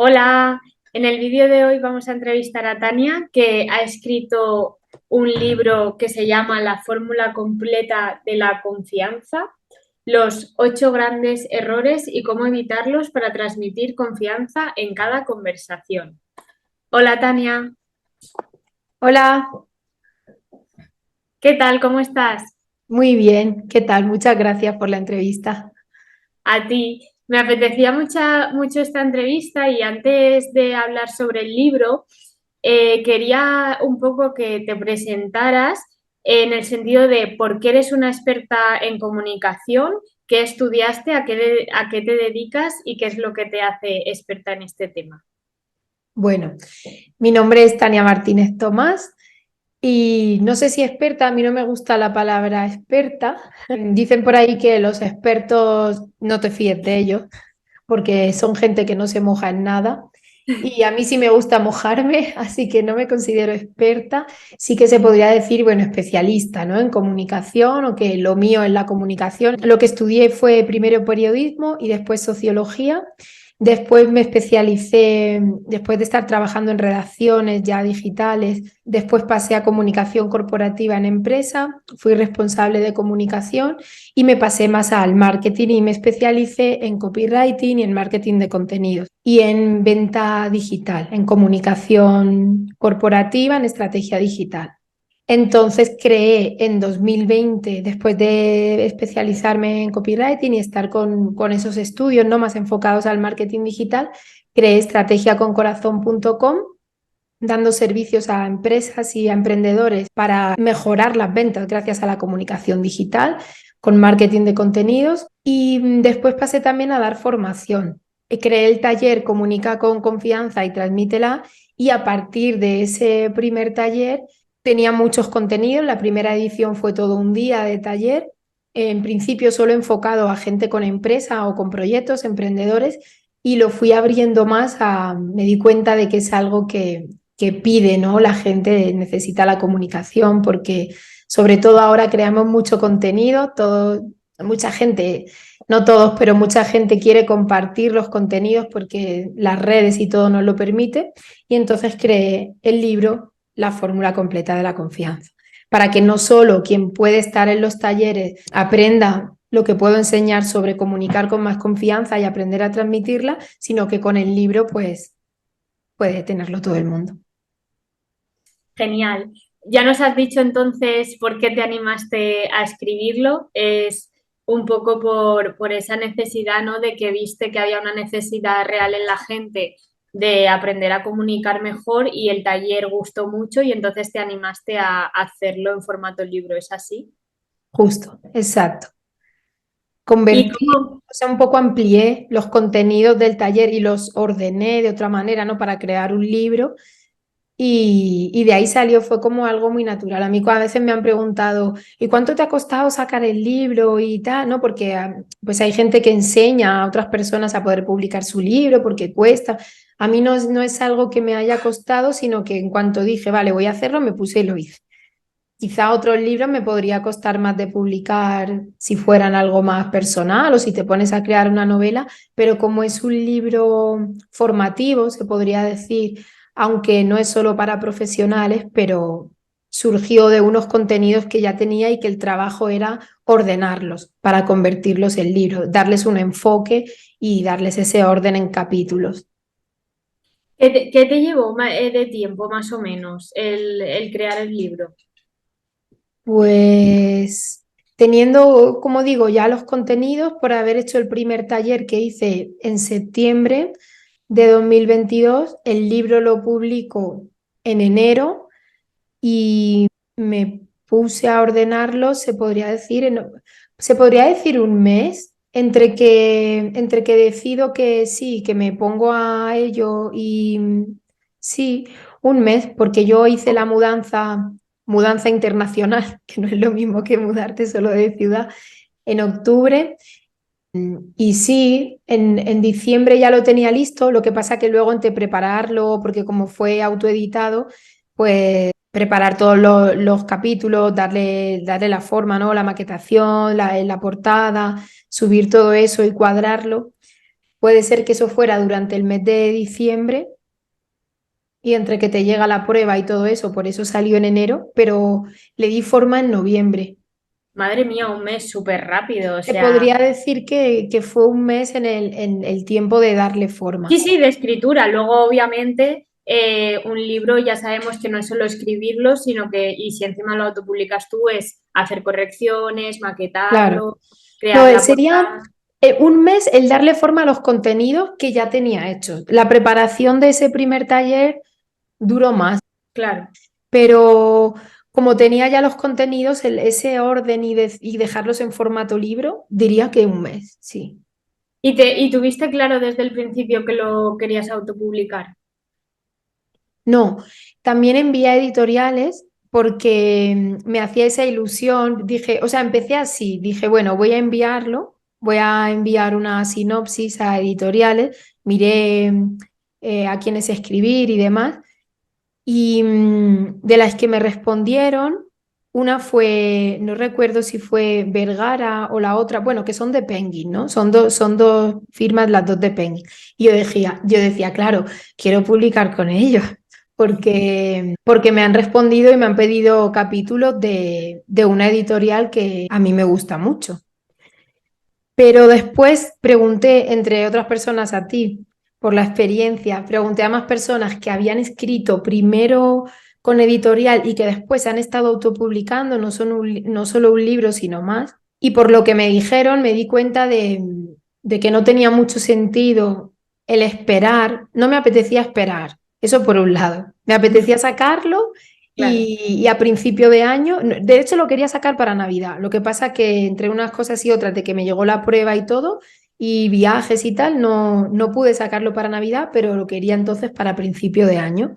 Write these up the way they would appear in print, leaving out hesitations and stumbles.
Hola, en el vídeo de hoy vamos a entrevistar a Tania, que ha escrito un libro que se llama La fórmula completa de la confianza, los 8 grandes errores y cómo evitarlos para transmitir confianza en cada conversación. Hola Tania, Hola, ¿qué tal? ¿Cómo estás? muy bien, ¿qué tal? Muchas gracias por la entrevista. A ti. Me apetecía mucho esta entrevista y antes de hablar sobre el libro, quería un poco que te presentaras en el sentido de por qué eres una experta en comunicación, qué estudiaste, a qué te dedicas y qué es lo que te hace experta en este tema. Bueno, mi nombre es Tania Martínez Tomás y no sé si experta, a mí no me gusta la palabra experta. Dicen por ahí que los expertos no te fíes de ellos porque son gente que no se moja en nada. Y a mí sí me gusta mojarme, así que no me considero experta. Sí que se podría decir, bueno, especialista, ¿no? En comunicación o que lo mío es la comunicación. Lo que estudié fue primero periodismo y después sociología. Después me especialicé, después de estar trabajando en redacciones ya digitales, después pasé a comunicación corporativa en empresa, fui responsable de comunicación y me pasé más al marketing y me especialicé en copywriting y en marketing de contenidos y en venta digital, en comunicación corporativa, en estrategia digital. Entonces creé en 2020, después de especializarme en copywriting y estar con esos estudios no más enfocados al marketing digital, creé estrategiaconcorazon.com dando servicios a empresas y a emprendedores para mejorar las ventas gracias a la comunicación digital con marketing de contenidos. Y después pasé también a dar formación. Creé el taller Comunica con confianza y transmítela, y a partir de ese primer taller tenía muchos contenidos. La primera edición fue todo un día de taller, en principio solo enfocado a gente con empresa o con proyectos, emprendedores, y lo fui abriendo más me di cuenta de que es algo que pide, ¿no? La gente necesita la comunicación porque sobre todo ahora creamos mucho contenido, mucha gente, no todos, pero mucha gente quiere compartir los contenidos porque las redes y todo nos lo permite, y entonces creé el libro La fórmula completa de la confianza, para que no solo quien puede estar en los talleres aprenda lo que puedo enseñar sobre comunicar con más confianza y aprender a transmitirla, sino que con el libro pues puede tenerlo todo el mundo. Genial. Ya nos has dicho entonces por qué te animaste a escribirlo. Es un poco por esa necesidad, ¿no? De que viste que había una necesidad real en la gente de aprender a comunicar mejor y el taller gustó mucho y entonces te animaste a hacerlo en formato libro. ¿Es así? Justo, exacto. ¿Y Convertí, cómo, o sea, un poco amplié los contenidos del taller y los ordené de otra manera, ¿no? Para crear un libro. Y de ahí salió, fue como algo muy natural. A mí a veces me han preguntado, ¿y cuánto te ha costado sacar el libro y tal? ¿No? Porque pues hay gente que enseña a otras personas a poder publicar su libro porque cuesta. A mí no es algo que me haya costado, sino que en cuanto dije, vale, voy a hacerlo, me puse y lo hice. Quizá otros libros me podría costar más de publicar si fueran algo más personal o si te pones a crear una novela, pero como es un libro formativo, se podría decir, aunque no es solo para profesionales, pero surgió de unos contenidos que ya tenía y que el trabajo era ordenarlos para convertirlos en libros, darles un enfoque y darles ese orden en capítulos. qué te llevó de tiempo más o menos el crear el libro? Pues teniendo, como digo, ya los contenidos por haber hecho el primer taller que hice en septiembre de 2022, el libro lo publico en enero y me puse a ordenarlo, se podría decir un mes, entre que decido que sí, que me pongo a ello y sí, un mes, porque yo hice la mudanza internacional, que no es lo mismo que mudarte solo de ciudad, en octubre. Y sí, en diciembre ya lo tenía listo, lo que pasa que luego entre prepararlo, porque como fue autoeditado, pues preparar todos los capítulos, darle la forma, ¿no? La maquetación, la portada, subir todo eso y cuadrarlo. Puede ser que eso fuera durante el mes de diciembre y entre que te llega la prueba y todo eso, por eso salió en enero, pero le di forma en noviembre. Madre mía, un mes súper rápido, o Te sea, podría decir que fue un mes en el tiempo de darle sí, forma. sí, de escritura. Luego, obviamente, un libro ya sabemos que no es solo escribirlo, sino que, y si encima lo autopublicas tú, es hacer correcciones, Claro. maquetarlo, No, crear la sería portada. un mes el darle forma a los contenidos que ya tenía hechos. La preparación de ese primer taller duró más, Claro. pero como tenía ya los contenidos, ese orden y dejarlos en formato libro, diría que un mes, sí. ¿Y tuviste claro desde el principio que lo querías autopublicar? No, también envié a editoriales porque me hacía esa ilusión. Dije, o sea, empecé así, dije, bueno, voy a enviarlo, voy a enviar una sinopsis a editoriales, miré a quiénes escribir y demás. Y de las que me respondieron, una fue, no recuerdo si fue Vergara o la otra, bueno, que son de Penguin, ¿no? Son dos firmas, las dos de Penguin. Y yo decía, claro, quiero publicar con ellos, porque me han respondido y me han pedido capítulos de una editorial que a mí me gusta mucho. Pero después pregunté, entre otras personas, a ti, por la experiencia, pregunté a más personas que habían escrito primero con editorial y que después han estado autopublicando, no solo un libro, sino más. Y por lo que me dijeron, me di cuenta de que no tenía mucho sentido el esperar, no me apetecía esperar, eso por un lado. Me apetecía sacarlo Claro, y a principio de año, de hecho lo quería sacar para Navidad. Lo que pasa que entre unas cosas y otras, de que me llegó la prueba y todo, y viajes y tal, no pude sacarlo para Navidad, pero lo quería entonces para principio de año.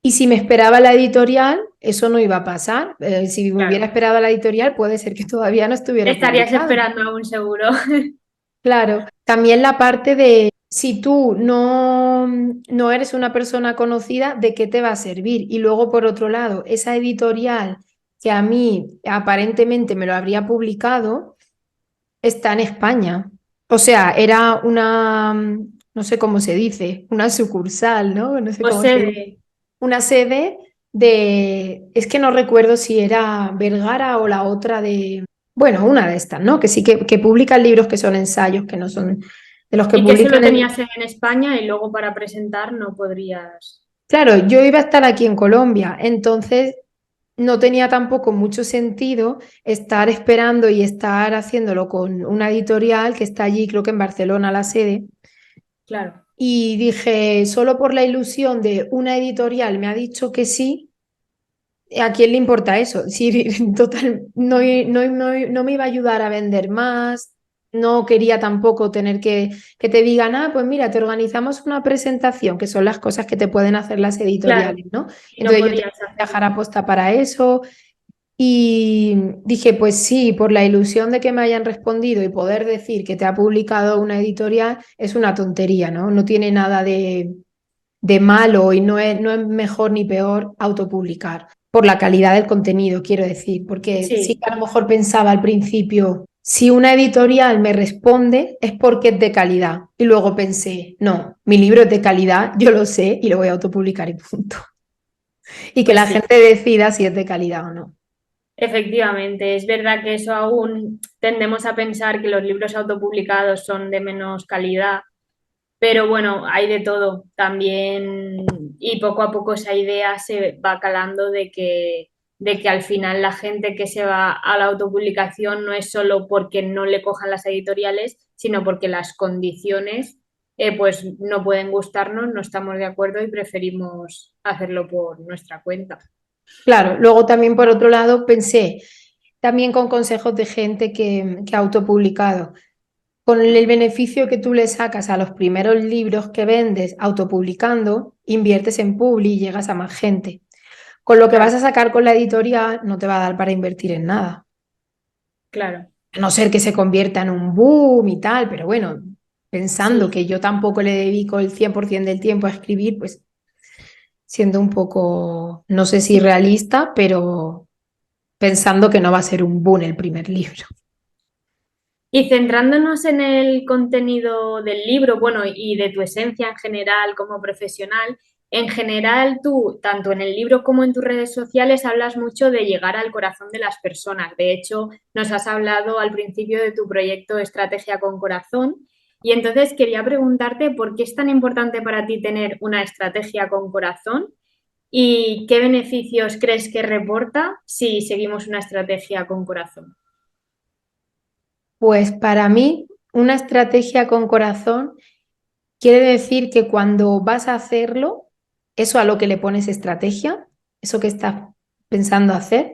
Y si me esperaba la editorial, eso no iba a pasar. Si me hubiera claro. esperado a la editorial, puede ser que todavía no estuviera Estarías publicado. esperando aún seguro. Claro, también la parte de si tú no eres una persona conocida, ¿de qué te va a servir? Y luego, por otro lado, esa editorial que a mí aparentemente me lo habría publicado, está en España. O sea, era una, no sé cómo se dice, una sucursal, ¿no? No sé O cómo se dice. sede. Una sede es que no recuerdo si era Vergara o la otra bueno, una de estas, ¿no? Que sí que publican libros que son ensayos, que no son de los que Y que solo publican tenías sede en España y luego para presentar no podrías. Claro, yo iba a estar aquí en Colombia, entonces no tenía tampoco mucho sentido estar esperando y estar haciéndolo con una editorial que está allí, creo que en Barcelona, la sede. Claro, Y dije, solo por la ilusión de una editorial me ha dicho que sí. ¿A quién le importa eso? Si total, no me iba a ayudar a vender más, no quería tampoco tener que te digan, ah, pues mira, te organizamos una presentación, que son las cosas que te pueden hacer las claro. editoriales, ¿no? Y no Entonces yo tenía podías que hacerlo. viajar a posta para eso y dije, pues sí, por la ilusión de que me hayan respondido y poder decir que te ha publicado una editorial, es una tontería, ¿no? No tiene nada de malo y no es mejor ni peor autopublicar por la calidad del contenido, quiero decir, porque sí Sí, que a lo mejor pensaba al principio, si una editorial me responde es porque es de calidad. Y luego pensé, no, mi libro es de calidad, yo lo sé y lo voy a autopublicar y punto. Y que pues la sí. gente decida si es de calidad o no. Efectivamente, es verdad que eso aún tendemos a pensar que los libros autopublicados son de menos calidad, pero bueno, hay de todo también y poco a poco esa idea se va calando de que al final la gente que se va a la autopublicación no es solo porque no le cojan las editoriales, sino porque las condiciones pues no pueden gustarnos, no estamos de acuerdo y preferimos hacerlo por nuestra cuenta. Claro, luego también por otro lado pensé, también con consejos de gente que ha autopublicado. Con el beneficio que tú le sacas a los primeros libros que vendes autopublicando, inviertes en Publi y llegas a más gente. Con lo que vas Claro, a sacar con la editorial no te va a dar para invertir en nada. claro. A no ser que se convierta en un boom y tal, pero bueno, pensando Sí. que yo tampoco le dedico el 100% del tiempo a escribir, pues siendo un poco, no sé si realista, pero pensando que no va a ser un boom el primer libro. Y centrándonos en el contenido del libro, bueno, y de tu esencia en general como profesional, en general tú, tanto en el libro como en tus redes sociales, hablas mucho de llegar al corazón de las personas. De hecho, nos has hablado al principio de tu proyecto Estrategia con Corazón. Y entonces quería preguntarte por qué es tan importante para ti tener una estrategia con corazón y qué beneficios crees que reporta si seguimos una estrategia con corazón. Pues para mí, una estrategia con corazón quiere decir que cuando vas a hacerlo, eso a lo que le pones estrategia, eso que estás pensando hacer,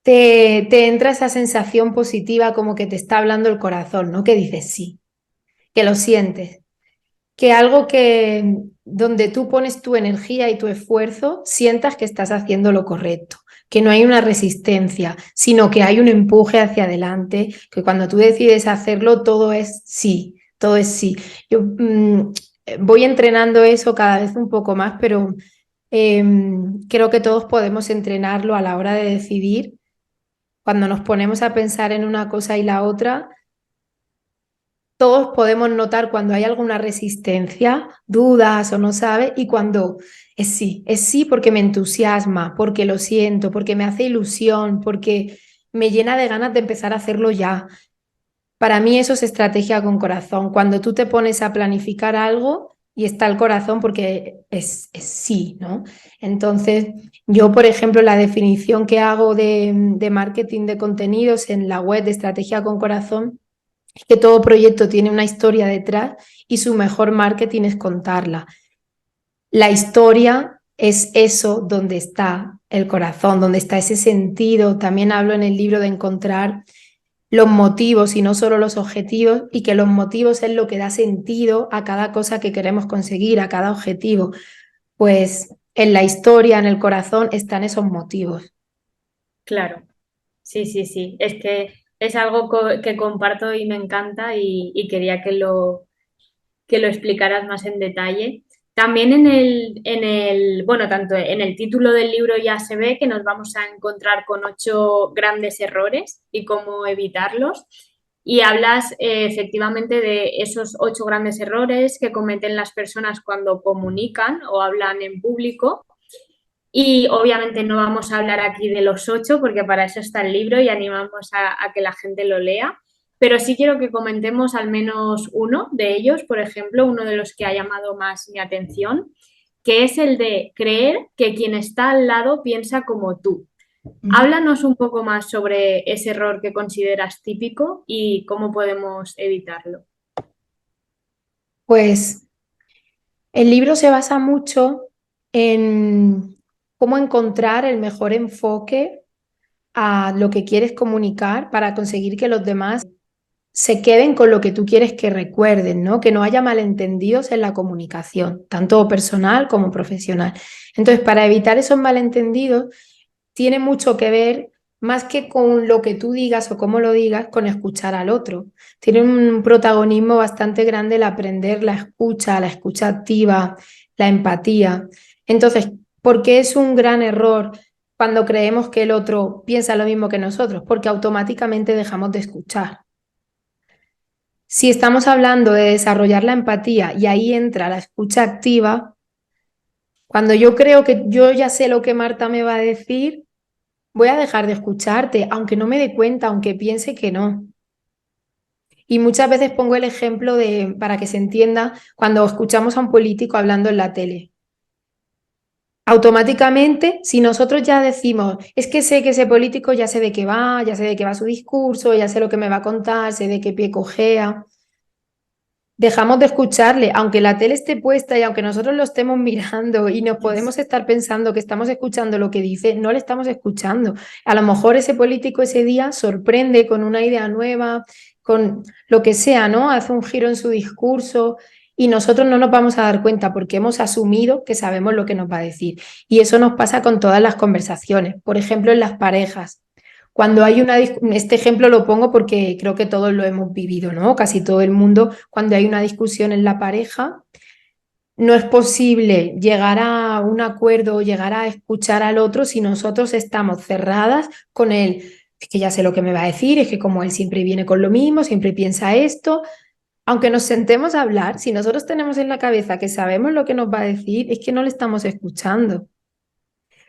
te entra esa sensación positiva como que te está hablando el corazón, ¿no? Que dices sí, que lo sientes, que algo que donde tú pones tu energía y tu esfuerzo, sientas que estás haciendo lo correcto, que no hay una resistencia, sino que hay un empuje hacia adelante, que cuando tú decides hacerlo, todo es sí, todo es sí. Yo voy entrenando eso cada vez un poco más, pero creo que todos podemos entrenarlo a la hora de decidir. Cuando nos ponemos a pensar en una cosa y la otra, todos podemos notar cuando hay alguna resistencia, dudas o no sabe, y cuando es sí porque me entusiasma, porque lo siento, porque me hace ilusión, porque me llena de ganas de empezar a hacerlo ya. Para mí eso es estrategia con corazón. Cuando tú te pones a planificar algo y está el corazón porque es sí, ¿no? Entonces, yo, por ejemplo, la definición que hago de marketing de contenidos en la web de Estrategia con Corazón es que todo proyecto tiene una historia detrás y su mejor marketing es contarla. La historia es eso donde está el corazón, donde está ese sentido. También hablo en el libro de encontrar los motivos y no solo los objetivos, y que los motivos es lo que da sentido a cada cosa que queremos conseguir, a cada objetivo. Pues en la historia, en el corazón, están esos motivos. Claro. Sí, sí, sí. Es que es algo que comparto y me encanta y quería que lo explicaras más en detalle. También bueno, tanto en el título del libro ya se ve que nos vamos a encontrar con 8 grandes errores y cómo evitarlos. Y hablas efectivamente de esos 8 grandes errores que cometen las personas cuando comunican o hablan en público. Y obviamente no vamos a hablar aquí de los 8 porque para eso está el libro y animamos a que la gente lo lea, pero sí quiero que comentemos al menos uno de ellos, por ejemplo, uno de los que ha llamado más mi atención, que es el de creer que quien está al lado piensa como tú. Háblanos un poco más sobre ese error que consideras típico y cómo podemos evitarlo. Pues el libro se basa mucho en cómo encontrar el mejor enfoque a lo que quieres comunicar para conseguir que los demás se queden con lo que tú quieres que recuerden, ¿no? Que no haya malentendidos en la comunicación, tanto personal como profesional. Entonces, para evitar esos malentendidos, tiene mucho que ver, más que con lo que tú digas o cómo lo digas, con escuchar al otro. Tiene un protagonismo bastante grande el aprender la escucha activa, la empatía. Entonces, ¿por qué es un gran error cuando creemos que el otro piensa lo mismo que nosotros? Porque automáticamente dejamos de escuchar. Si estamos hablando de desarrollar la empatía y ahí entra la escucha activa, cuando yo creo que yo ya sé lo que Marta me va a decir, voy a dejar de escucharte, aunque no me dé cuenta, aunque piense que no. Y muchas veces pongo el ejemplo de, para que se entienda, cuando escuchamos a un político hablando en la tele. Automáticamente, si nosotros ya decimos, es que sé que ese político ya sé de qué va, ya sé de qué va su discurso, ya sé lo que me va a contar, sé de qué pie cojea, dejamos de escucharle, aunque la tele esté puesta y aunque nosotros lo estemos mirando y nos podemos estar pensando que estamos escuchando lo que dice, no le estamos escuchando. A lo mejor ese político ese día sorprende con una idea nueva, con lo que sea, ¿no? Hace un giro en su discurso y nosotros no nos vamos a dar cuenta porque hemos asumido que sabemos lo que nos va a decir. Y eso nos pasa con todas las conversaciones, por ejemplo, en las parejas. Cuando hay este ejemplo lo pongo porque creo que todos lo hemos vivido, ¿no? Casi todo el mundo, cuando hay una discusión en la pareja, no es posible llegar a un acuerdo o llegar a escuchar al otro si nosotros estamos cerradas con él. es que ya sé lo que me va a decir, es que como él siempre viene con lo mismo, siempre piensa esto. Aunque nos sentemos a hablar, si nosotros tenemos en la cabeza que sabemos lo que nos va a decir, es que no le estamos escuchando.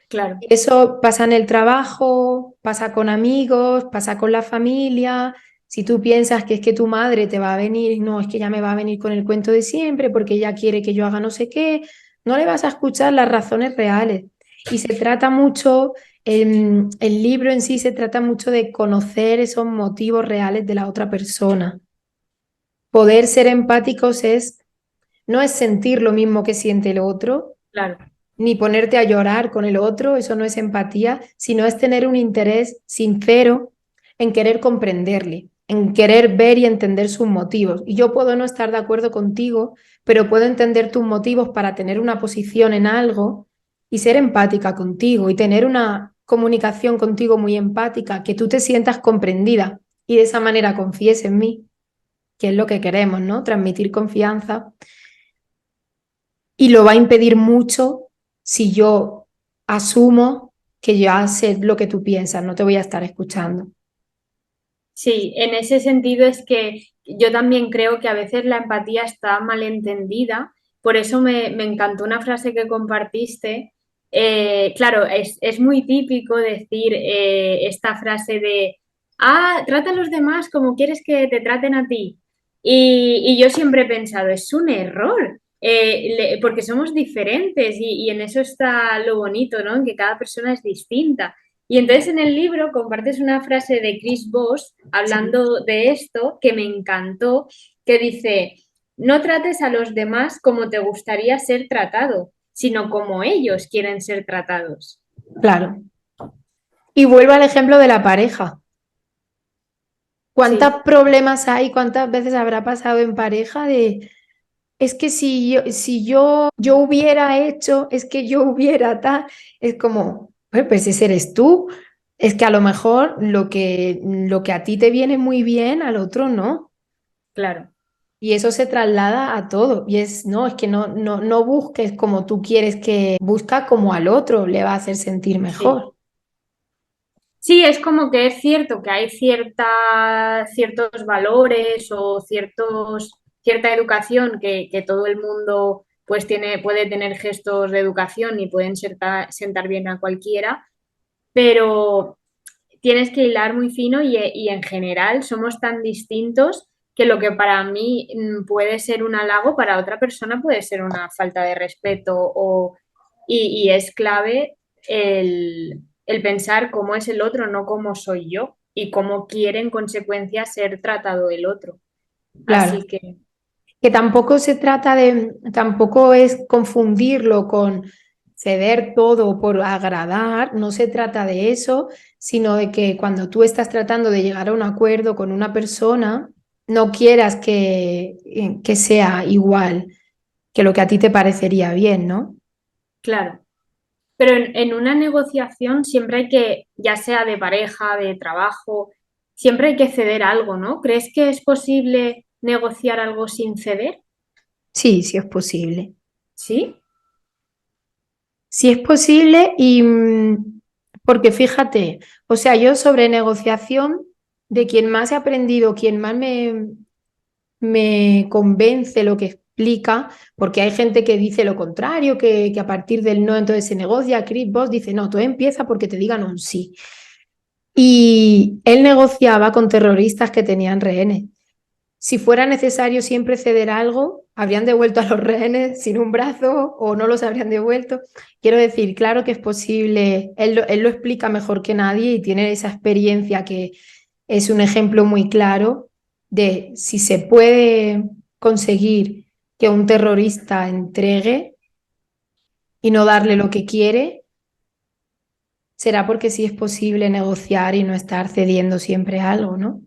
Claro, Eso pasa en el trabajo, pasa con amigos, pasa con la familia. Si tú piensas que es que tu madre te va a venir, no, es que ella me va a venir con el cuento de siempre porque ella quiere que yo haga no sé qué, no le vas a escuchar las razones reales. Y se trata mucho, el libro en sí se trata mucho de conocer esos motivos reales de la otra persona. Poder ser empáticos no es sentir lo mismo que siente el otro, claro. ni ponerte a llorar con el otro, eso no es empatía, sino es tener un interés sincero en querer comprenderle, en querer ver y entender sus motivos. Y yo puedo no estar de acuerdo contigo, pero puedo entender tus motivos para tener una posición en algo y ser empática contigo y tener una comunicación contigo muy empática, que tú te sientas comprendida y de esa manera confíes en mí, que es lo que queremos, ¿no? Transmitir confianza. Y lo va a impedir mucho si yo asumo que ya sé lo que tú piensas, no te voy a estar escuchando. Sí, en ese sentido es que yo también creo que a veces la empatía está mal entendida. Por eso me encantó una frase que compartiste. Claro, es muy típico decir esta frase de, trata a los demás como quieres que te traten a ti. Y yo siempre he pensado, es un error, porque somos diferentes y en eso está lo bonito, ¿no? En que cada persona es distinta. Y entonces en el libro compartes una frase de Chris Voss Sí. hablando de esto que me encantó, que dice, no trates a los demás como te gustaría ser tratado, sino como ellos quieren ser tratados. Claro. Y vuelvo al ejemplo de la pareja. Sí, ¿Cuántos problemas hay? ¿Cuántas veces habrá pasado en pareja de, es que si yo hubiera hecho, es que yo hubiera tal? Es como, pues ese eres tú. Es que a lo mejor lo que a ti te viene muy bien, al otro no. claro, Y eso se traslada a todo. Y no, es que no busques como tú quieres que busca como al otro le va a hacer sentir sí. mejor. Sí, es como que es cierto que hay ciertos valores o cierta educación que todo el mundo pues puede tener gestos de educación y pueden sentar bien a cualquiera, pero tienes que hilar muy fino y en general somos tan distintos que lo que para mí puede ser un halago, para otra persona puede ser una falta de respeto y es clave el pensar cómo es el otro, no cómo soy yo y cómo quiere en consecuencia ser tratado el otro. Claro. Así que Que tampoco se trata tampoco es confundirlo con ceder todo por agradar, no se trata de eso, sino de que cuando tú estás tratando de llegar a un acuerdo con una persona, no quieras que sea igual que lo que a ti te parecería bien, ¿no? claro. Pero en una negociación siempre hay que, ya sea de pareja, de trabajo, siempre hay que ceder algo, ¿no? ¿Crees que es posible negociar algo sin ceder? Sí, sí es posible. Sí, Sí es posible porque fíjate, o sea, yo sobre negociación, de quien más he aprendido, quien más me convence lo que explica, porque hay gente que dice lo contrario, que a partir del no entonces se negocia. Chris Voss dice, no, tú empieza porque te digan un sí. Y él negociaba con terroristas que tenían rehenes. Si fuera necesario siempre ceder algo, habrían devuelto a los rehenes sin un brazo o no los habrían devuelto. Quiero decir, claro que es posible, él lo explica mejor que nadie y tiene esa experiencia que es un ejemplo muy claro de si se puede conseguir que un terrorista entregue y no darle lo que quiere, será porque sí es posible negociar y no estar cediendo siempre algo, ¿no?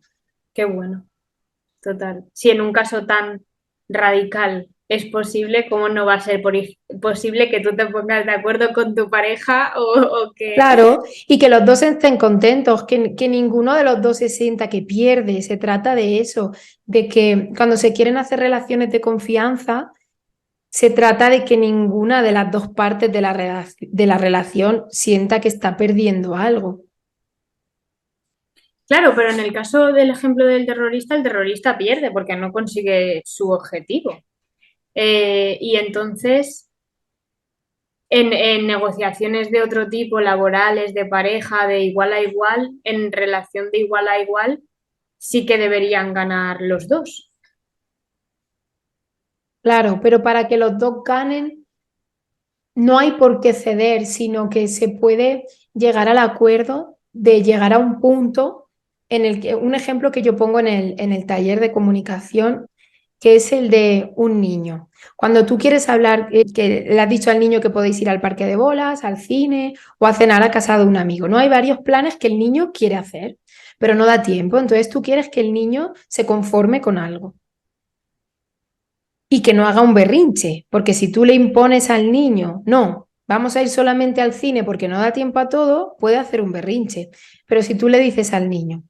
qué bueno, total. Si en un caso tan radical es posible, ¿cómo no va a ser posible que tú te pongas de acuerdo con tu pareja o que... Claro, y que los dos estén contentos, que ninguno de los dos se sienta que pierde. Se trata de eso, de que cuando se quieren hacer relaciones de confianza, se trata de que ninguna de las dos partes de la relación sienta que está perdiendo algo. Claro, pero en el caso del ejemplo del terrorista, el terrorista pierde porque no consigue su objetivo. Y entonces, en negociaciones de otro tipo, laborales, de pareja, de igual a igual, en relación de igual a igual, sí que deberían ganar los dos. Claro, pero para que los dos ganen, no hay por qué ceder, sino que se puede llegar al acuerdo de llegar a un punto en el que, un ejemplo que yo pongo en el taller de comunicación, que es el de un niño. Cuando tú quieres hablar, que le has dicho al niño que podéis ir al parque de bolas, al cine o a cenar a casa de un amigo, ¿no? Hay varios planes que el niño quiere hacer, pero no da tiempo. Entonces tú quieres que el niño se conforme con algo y que no haga un berrinche, porque si tú le impones al niño, no, vamos a ir solamente al cine porque no da tiempo a todo, puede hacer un berrinche. Pero si tú le dices al niño,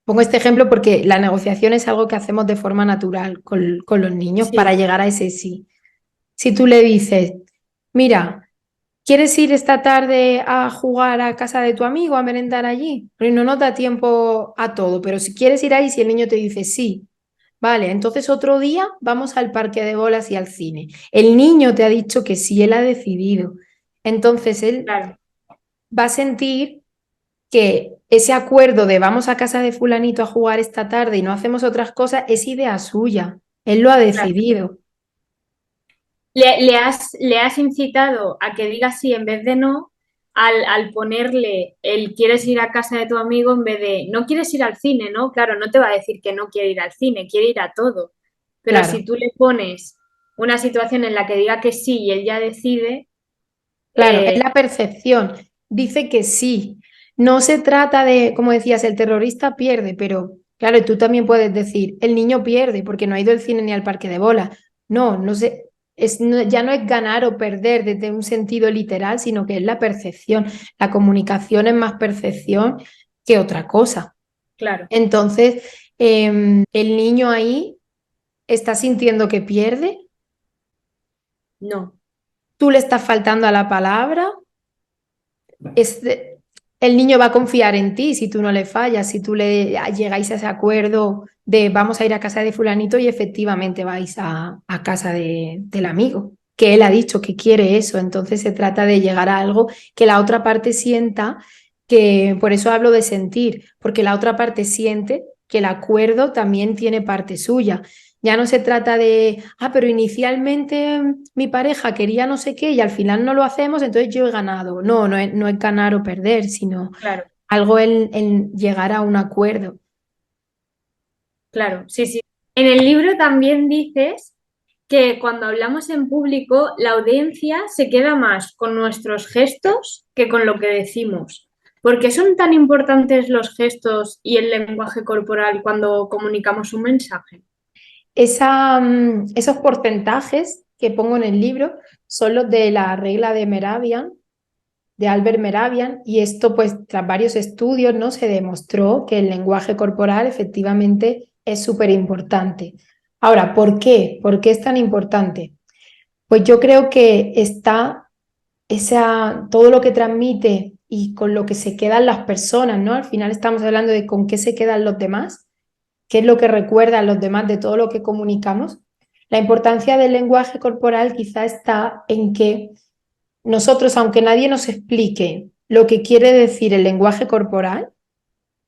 pongo este ejemplo porque la negociación es algo que hacemos de forma natural con los niños para Sí, llegar a ese sí. Si tú le dices, mira, ¿quieres ir esta tarde a jugar a casa de tu amigo, a merendar allí? Pero no nos da tiempo a todo, pero si quieres ir ahí, si el niño te dice sí, vale, entonces otro día vamos al parque de bolas y al cine. El niño te ha dicho que sí, él ha decidido. Entonces él claro, va a sentir que ese acuerdo de vamos a casa de fulanito a jugar esta tarde y no hacemos otras cosas es idea suya. Él lo ha claro. decidido. Le has incitado a que diga sí en vez de no, al ponerle el quieres ir a casa de tu amigo en vez de no quieres ir al cine, ¿no? Claro, no te va a decir que no quiere ir al cine, quiere ir a todo. Pero Claro, si tú le pones una situación en la que diga que sí y él ya decide, claro, es eh, la percepción. Dice que sí. No se trata de, como decías, el terrorista pierde, pero claro, tú también puedes decir, el niño pierde porque no ha ido al cine ni al parque de bola. No, no sé, ya no es ganar o perder desde un sentido literal, sino que es la percepción. La comunicación es más percepción que otra cosa. claro, Entonces, el niño ahí está sintiendo que pierde, no, tú le estás faltando a la palabra, es el niño va a confiar en ti si tú no le fallas, si tú le llegáis a ese acuerdo de vamos a ir a casa de fulanito y efectivamente vais a casa del amigo, que él ha dicho que quiere eso. Entonces se trata de llegar a algo que la otra parte sienta, que por eso hablo de sentir, porque la otra parte siente que el acuerdo también tiene parte suya. Ya no se trata de, pero inicialmente mi pareja quería no sé qué y al final no lo hacemos, entonces yo he ganado. No, no es ganar o perder, sino claro, algo en llegar a un acuerdo. claro, sí, sí. En el libro también dices que cuando hablamos en público, la audiencia se queda más con nuestros gestos que con lo que decimos. ¿Por qué son tan importantes los gestos y el lenguaje corporal cuando comunicamos un mensaje? Esos porcentajes que pongo en el libro son los de la regla de Mehrabian, de Albert Mehrabian, y esto pues tras varios estudios no se demostró que el lenguaje corporal efectivamente es súper importante. Ahora, ¿por qué? ¿Por qué es tan importante? Pues yo creo que está todo lo que transmite y con lo que se quedan las personas, ¿no? Al final estamos hablando de con qué se quedan los demás, qué es lo que recuerdan los demás de todo lo que comunicamos. La importancia del lenguaje corporal quizá está en que nosotros, aunque nadie nos explique lo que quiere decir el lenguaje corporal,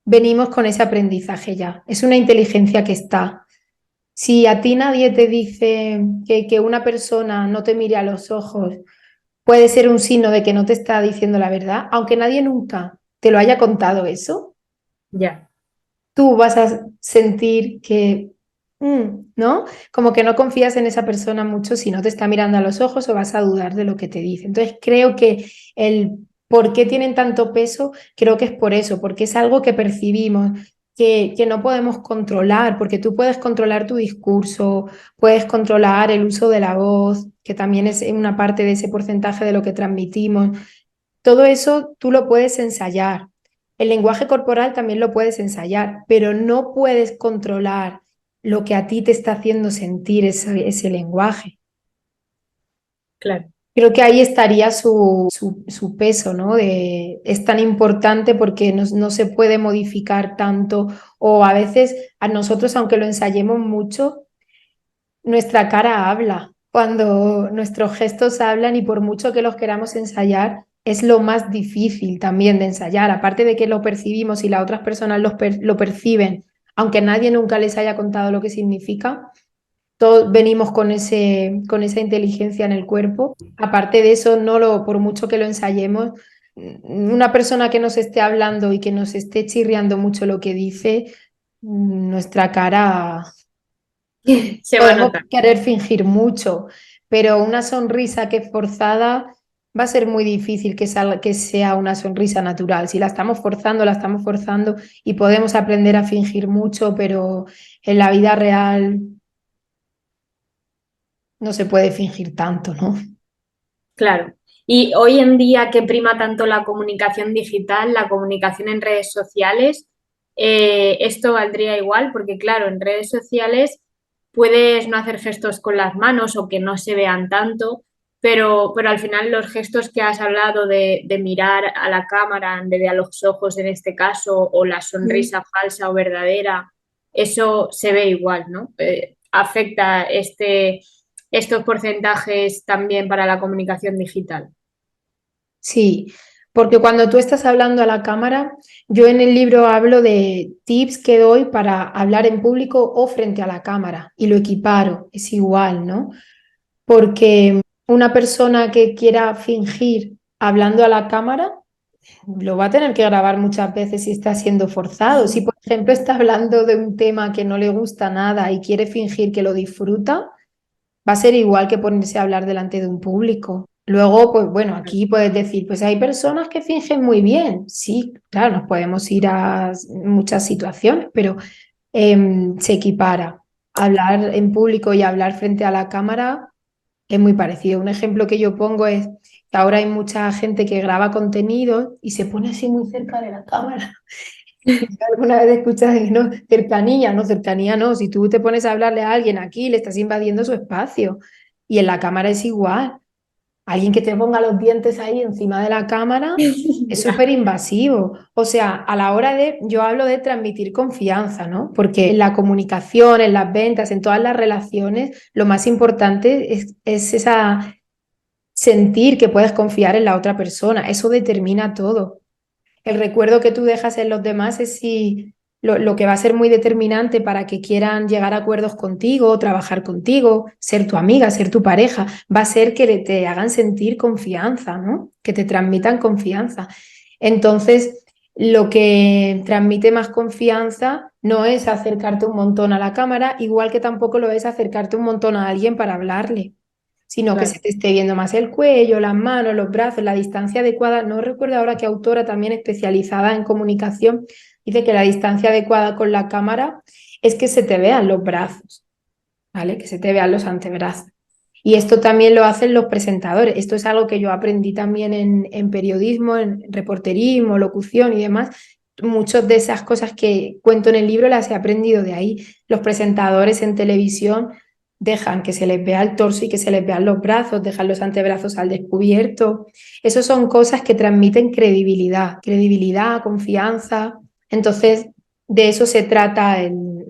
venimos con ese aprendizaje ya. Es una inteligencia que está. Si a ti nadie te dice que una persona no te mire a los ojos puede ser un signo de que no te está diciendo la verdad, aunque nadie nunca te lo haya contado eso, Ya, tú vas a sentir que, ¿no? Como que no confías en esa persona mucho si no te está mirando a los ojos o vas a dudar de lo que te dice. Entonces creo que el por qué tienen tanto peso, creo que es por eso, porque es algo que percibimos. Que no podemos controlar, porque tú puedes controlar tu discurso, puedes controlar el uso de la voz, que también es una parte de ese porcentaje de lo que transmitimos. Todo eso tú lo puedes ensayar. El lenguaje corporal también lo puedes ensayar, pero no puedes controlar lo que a ti te está haciendo sentir ese lenguaje. claro. Creo que ahí estaría su peso, ¿no? Es tan importante porque no se puede modificar tanto o a veces a nosotros, aunque lo ensayemos mucho, nuestra cara habla. Cuando nuestros gestos hablan y por mucho que los queramos ensayar, es lo más difícil también de ensayar. Aparte de que lo percibimos y las otras personas lo perciben, aunque nadie nunca les haya contado lo que significa, todos venimos con esa inteligencia en el cuerpo. Aparte de eso, por mucho que lo ensayemos, una persona que nos esté hablando y que nos esté chirriando mucho lo que dice, nuestra cara, Se va a podemos notar. querer fingir mucho, pero una sonrisa que es forzada va a ser muy difícil que sea una sonrisa natural. Si la estamos forzando y podemos aprender a fingir mucho, pero en la vida real no se puede fingir tanto, ¿no? Claro. Y hoy en día que prima tanto la comunicación digital, la comunicación en redes sociales, esto valdría igual porque claro, en redes sociales puedes no hacer gestos con las manos o que no se vean tanto, pero al final los gestos que has hablado de mirar a la cámara en vez de a los ojos en este caso, o la Mm. sonrisa falsa o verdadera, eso se ve igual, ¿no? Afecta estos porcentajes también para la comunicación digital. Sí, porque cuando tú estás hablando a la cámara, yo en el libro hablo de tips que doy para hablar en público o frente a la cámara y lo equiparo, es igual, ¿no? Porque una persona que quiera fingir hablando a la cámara lo va a tener que grabar muchas veces si está siendo forzado. Si, por ejemplo, está hablando de un tema que no le gusta nada y quiere fingir que lo disfruta, va a ser igual que ponerse a hablar delante de un público. Luego, pues bueno, aquí puedes decir, pues hay personas que fingen muy bien. Sí, claro, nos podemos ir a muchas situaciones, pero se equipara. Hablar en público y hablar frente a la cámara es muy parecido. Un ejemplo que yo pongo es que ahora hay mucha gente que graba contenido y se pone así muy cerca de la cámara. ¿Alguna vez escuchas que no? Cercanía no. Si tú te pones a hablarle a alguien aquí, le estás invadiendo su espacio. Y en la cámara es igual. Alguien que te ponga los dientes ahí encima de la cámara es Ya, súper invasivo. O sea, a la hora yo hablo de transmitir confianza, ¿no? Porque en la comunicación, en las ventas, en todas las relaciones, lo más importante es esa sentir que puedes confiar en la otra persona. Eso determina todo. El recuerdo que tú dejas en los demás es si lo que va a ser muy determinante para que quieran llegar a acuerdos contigo, trabajar contigo, ser tu amiga, ser tu pareja, va a ser que te hagan sentir confianza, ¿no? Que te transmitan confianza. Entonces, lo que transmite más confianza no es acercarte un montón a la cámara, igual que tampoco lo es acercarte un montón a alguien para hablarle, sino que se claro. te esté viendo más el cuello, las manos, los brazos, la distancia adecuada. No recuerdo ahora qué autora también especializada en comunicación dice que la distancia adecuada con la cámara es que se te vean los brazos, ¿vale? Que se te vean los antebrazos. Y esto también lo hacen los presentadores. Esto es algo que yo aprendí también en periodismo, en reporterismo, locución y demás. Muchas de esas cosas que cuento en el libro las he aprendido de ahí. Los presentadores en televisión dejan que se les vea el torso y que se les vean los brazos, dejan los antebrazos al descubierto. Esas son cosas que transmiten credibilidad, confianza. Entonces, de eso se trata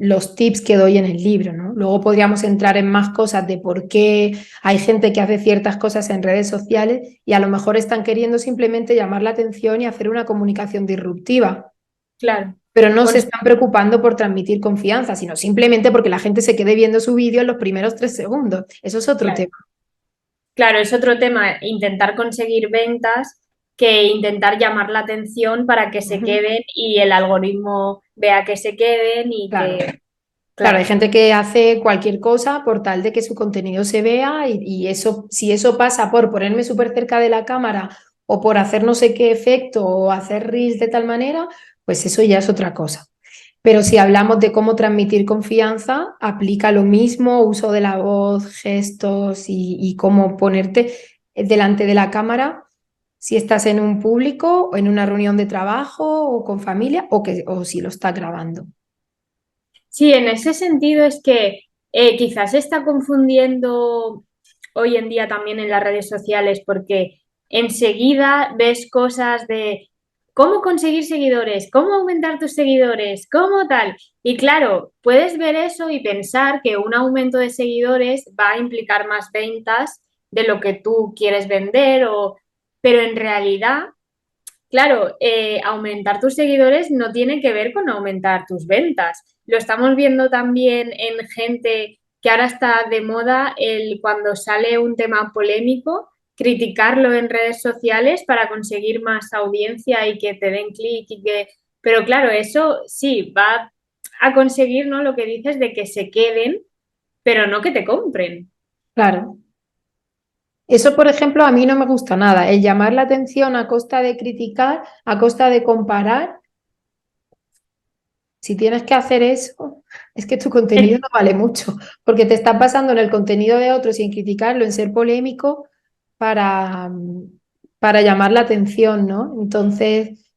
los tips que doy en el libro, ¿no? Luego podríamos entrar en más cosas de por qué hay gente que hace ciertas cosas en redes sociales y a lo mejor están queriendo simplemente llamar la atención y hacer una comunicación disruptiva, Claro. pero no se Con- están preocupando por transmitir confianza, sino simplemente porque la gente se quede viendo su vídeo en los primeros 3 segundos. Eso es otro claro. tema. Claro, es otro tema, intentar conseguir ventas que intentar llamar la atención para que se Ujú. queden y el algoritmo vea que se queden y Claro. que, Claro, hay claro, gente que hace cualquier cosa por tal de que su contenido se vea y eso, si eso pasa por ponerme súper cerca de la cámara o por hacer no sé qué efecto o hacer reels de tal manera, pues eso ya es otra cosa. Pero si hablamos de cómo transmitir confianza, aplica lo mismo, uso de la voz, gestos y cómo ponerte delante de la cámara si estás en un público o en una reunión de trabajo o con familia o si lo estás grabando. sí, en ese sentido es que quizás se está confundiendo, hoy en día también en las redes sociales, porque enseguida ves cosas de cómo conseguir seguidores, cómo aumentar tus seguidores, cómo tal. Y claro, puedes ver eso y pensar que un aumento de seguidores va a implicar más ventas de lo que tú quieres vender, pero en realidad, claro, aumentar tus seguidores no tiene que ver con aumentar tus ventas. Lo estamos viendo también en gente que ahora está de moda el cuando sale un tema polémico, criticarlo en redes sociales para conseguir más audiencia y que te den clic y que... Pero claro, eso sí, va a conseguir, ¿no? Lo que dices de que se queden, pero no que te compren. Claro. Eso, por ejemplo, a mí no me gusta nada. El llamar la atención a costa de criticar, a costa de comparar. Si tienes que hacer eso, es que tu contenido no vale mucho, porque te estás basando en el contenido de otros y en criticarlo, en ser polémico para, para llamar la atención, ¿no? Entonces,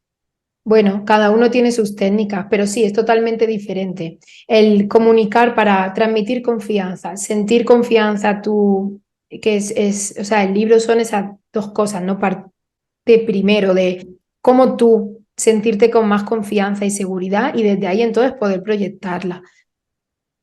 bueno, cada uno tiene sus técnicas, pero sí, es totalmente diferente. El comunicar para transmitir confianza, sentir confianza, tú, que o sea, el libro son esas dos cosas, ¿no? Parte primero de cómo tú sentirte con más confianza y seguridad y desde ahí entonces poder proyectarla.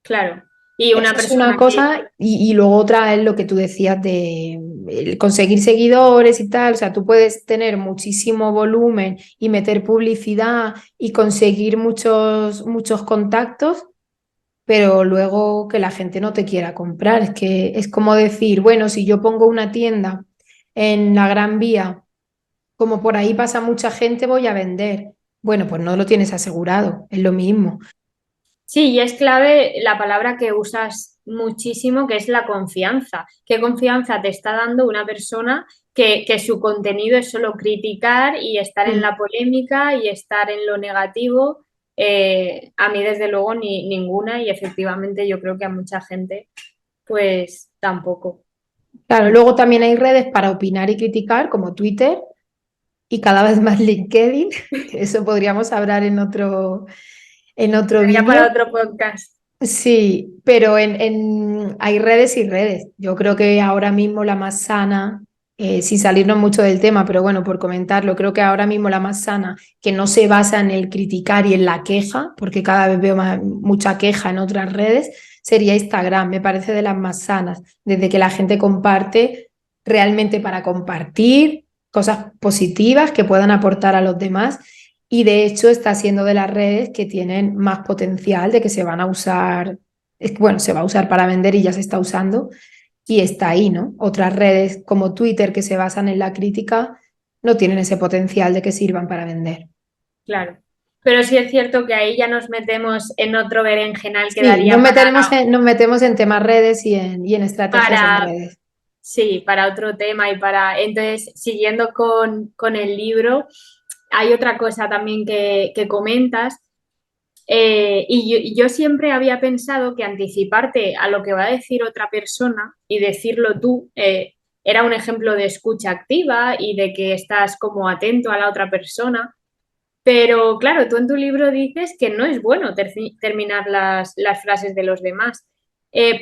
Claro. Y una Eso es una persona que cosa y luego otra es lo que tú decías de el conseguir seguidores y tal. O sea, tú puedes tener muchísimo volumen y meter publicidad y conseguir muchos contactos, pero luego que la gente no te quiera comprar. Es que es como decir, bueno, si yo pongo una tienda en la Gran Vía, como por ahí pasa mucha gente, voy a vender. Bueno, pues no lo tienes asegurado, es lo mismo. sí, y es clave la palabra que usas muchísimo, que es la confianza. ¿Qué confianza te está dando una persona que su contenido es solo criticar y estar en Mm. la polémica y estar en lo negativo? A mí, desde luego, ninguna, y efectivamente yo creo que a mucha gente, pues tampoco. Claro, Mm. luego también hay redes para opinar y criticar, como Twitter y cada vez más LinkedIn, que eso podríamos hablar en otro Sería para vídeo. otro podcast. Sí, pero hay redes y redes. Yo creo que ahora mismo la más sana, sin salirnos mucho del tema, pero bueno, por comentarlo, creo que ahora mismo la más sana, que no se basa en el criticar y en la queja, porque cada vez veo mucha queja en otras redes, sería Instagram. Me parece de las más sanas, desde que la gente comparte realmente para compartir cosas positivas que puedan aportar a los demás y de hecho está siendo de las redes que tienen más potencial de que se van a usar, bueno, se va a usar para vender y ya se está usando y está ahí, ¿no? Otras redes como Twitter que se basan en la crítica no tienen ese potencial de que sirvan para vender. Claro. Pero sí es cierto que ahí ya nos metemos en otro berenjenal que Sí, daría nos metemos en temas redes y en estrategias en para, redes. sí, para otro tema y para... Entonces, siguiendo con el libro, hay otra cosa también que comentas, y yo siempre había pensado que anticiparte a lo que va a decir otra persona y decirlo tú era un ejemplo de escucha activa y de que estás como atento a la otra persona. Pero claro, tú en tu libro dices que no es bueno terminar las frases de los demás.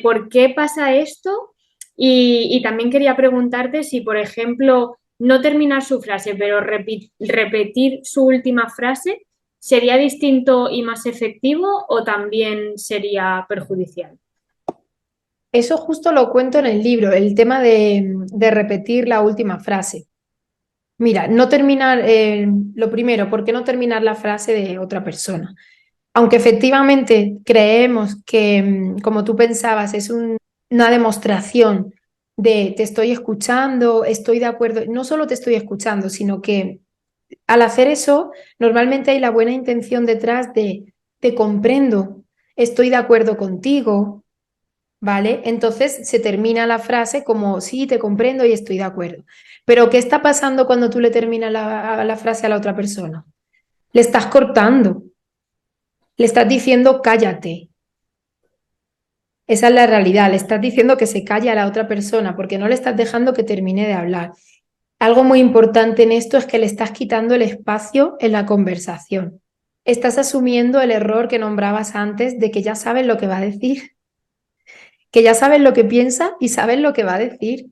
¿Por qué pasa esto? Y también quería preguntarte si, por ejemplo, no terminar su frase, pero repetir su última frase, ¿sería distinto y más efectivo o también sería perjudicial? Eso justo lo cuento en el libro, el tema de repetir la última frase. Mira, no terminar, lo primero, ¿por qué no terminar la frase de otra persona? Aunque efectivamente creemos que, como tú pensabas, es una demostración de te estoy escuchando, estoy de acuerdo, no solo te estoy escuchando, sino que al hacer eso, normalmente hay la buena intención detrás de te comprendo, estoy de acuerdo contigo, ¿vale? Entonces se termina la frase como sí, te comprendo y estoy de acuerdo. Pero ¿qué está pasando cuando tú le terminas la frase a la otra persona? Le estás cortando, le estás diciendo cállate. Esa es la realidad. Le estás diciendo que se calle a la otra persona porque no le estás dejando que termine de hablar. Algo muy importante en esto es que le estás quitando el espacio en la conversación. Estás asumiendo el error que nombrabas antes de que ya sabes lo que va a decir que ya sabes lo que piensa y sabes lo que va a decir.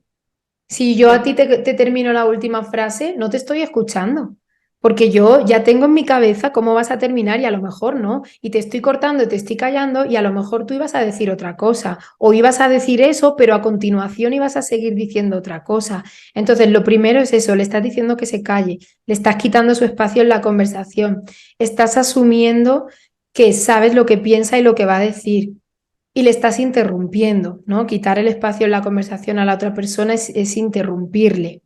Si yo a ti te termino la última frase, no te estoy escuchando, porque yo ya tengo en mi cabeza cómo vas a terminar y a lo mejor no, y te estoy cortando, te estoy callando y a lo mejor tú ibas a decir otra cosa, o ibas a decir eso, pero a continuación ibas a seguir diciendo otra cosa. Entonces, lo primero es eso, le estás diciendo que se calle, le estás quitando su espacio en la conversación, estás asumiendo que sabes lo que piensa y lo que va a decir y le estás interrumpiendo, ¿no? Quitar el espacio en la conversación a la otra persona es interrumpirle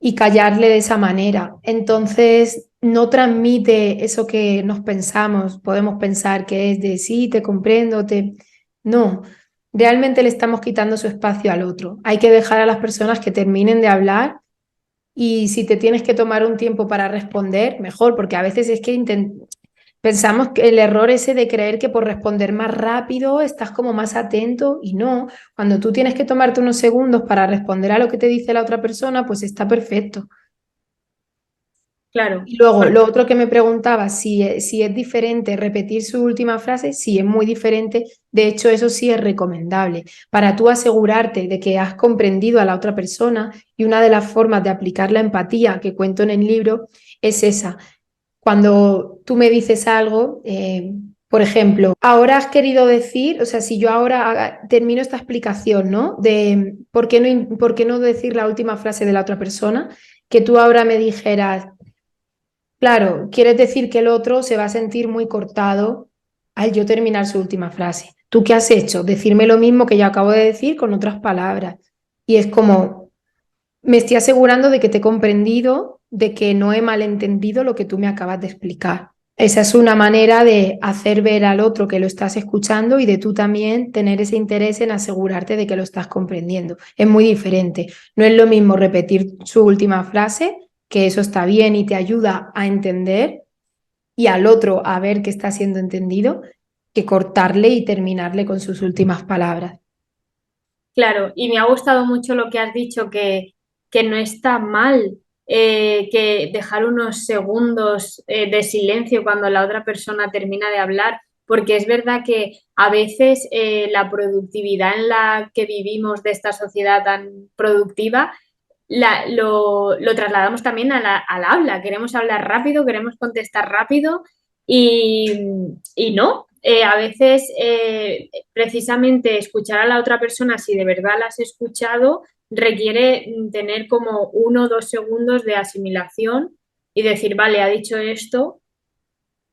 y callarle de esa manera. Entonces, no transmite eso que nos pensamos, podemos pensar que es de sí, te comprendo, te... No, realmente le estamos quitando su espacio al otro. Hay que dejar a las personas que terminen de hablar y si te tienes que tomar un tiempo para responder, mejor, porque a veces es que pensamos que el error ese de creer que por responder más rápido estás como más atento y no, cuando tú tienes que tomarte unos segundos para responder a lo que te dice la otra persona, pues está perfecto. Claro, Y luego, porque lo otro que me preguntaba, si es diferente repetir su última frase, sí, es muy diferente. De hecho, eso sí es recomendable para tú asegurarte de que has comprendido a la otra persona y una de las formas de aplicar la empatía que cuento en el libro es esa. Cuando tú me dices algo, por ejemplo, ahora has querido decir, o sea, si yo ahora termino esta explicación, ¿no? De por qué no decir la última frase de la otra persona, que tú ahora me dijeras, claro, quieres decir que el otro se va a sentir muy cortado al yo terminar su última frase. ¿Tú qué has hecho? Decirme lo mismo que yo acabo de decir con otras palabras. Y es como, me estoy asegurando de que te he comprendido, de que no he malentendido lo que tú me acabas de explicar. Esa es una manera de hacer ver al otro que lo estás escuchando y de tú también tener ese interés en asegurarte de que lo estás comprendiendo. Es muy diferente. No es lo mismo repetir su última frase, que eso está bien y te ayuda a entender y al otro a ver que está siendo entendido, que cortarle y terminarle con sus últimas palabras. claro, y me ha gustado mucho lo que has dicho, que no está mal que dejar unos segundos de silencio cuando la otra persona termina de hablar, porque es verdad que a veces la productividad en la que vivimos de esta sociedad tan productiva lo trasladamos también al habla. Queremos hablar rápido, queremos contestar rápido y no. A veces, precisamente, escuchar a la otra persona, si de verdad la has escuchado, requiere tener como 1 o 2 segundos de asimilación y decir, vale, ha dicho esto,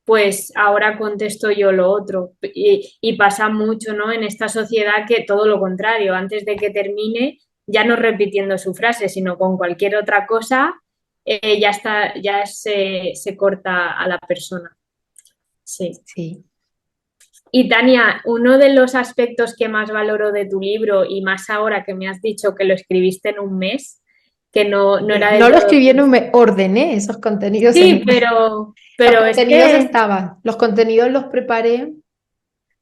pues ahora contesto yo lo otro. Y pasa mucho, ¿no? En esta sociedad que todo lo contrario, antes de que termine, ya no repitiendo su frase, sino con cualquier otra cosa, ya está, ya se corta a la persona. Sí. Sí. Y Tania, uno de los aspectos que más valoro de tu libro, y más ahora que me has dicho que lo escribiste en un mes, que no era del No lo todo escribí en un sencillo. mes, ordené esos contenidos en Sí, un mes. Los pero es contenidos que estaban, los contenidos los preparé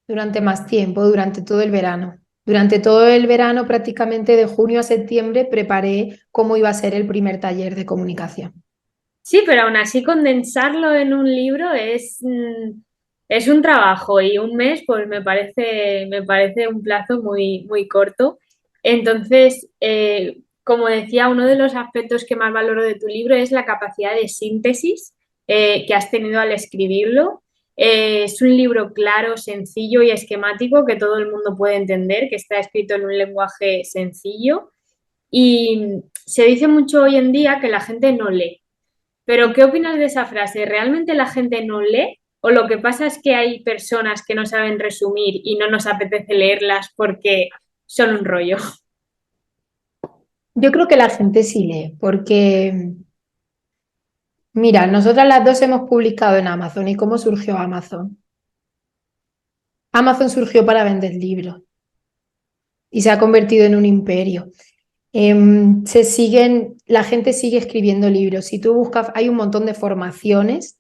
durante más tiempo, durante todo el verano. Durante todo el verano, prácticamente de junio a septiembre, preparé cómo iba a ser el primer taller de comunicación. sí, pero aún así condensarlo en un libro es un trabajo y un mes pues me parece un plazo muy corto. Entonces, como decía, uno de los aspectos que más valoro de tu libro es la capacidad de síntesis que has tenido al escribirlo. Es un libro claro, sencillo y esquemático que todo el mundo puede entender, que está escrito en un lenguaje sencillo. Y se dice mucho hoy en día que la gente no lee. Pero, ¿qué opinas de esa frase? ¿Realmente la gente no lee? ¿O lo que pasa es que hay personas que no saben resumir y no nos apetece leerlas porque son un rollo? Yo creo que la gente sí lee, porque, mira, nosotras las dos hemos publicado en Amazon. ¿Y cómo surgió Amazon? Amazon surgió para vender libros y se ha convertido en un imperio. La gente sigue escribiendo libros. Si tú buscas, hay un montón de formaciones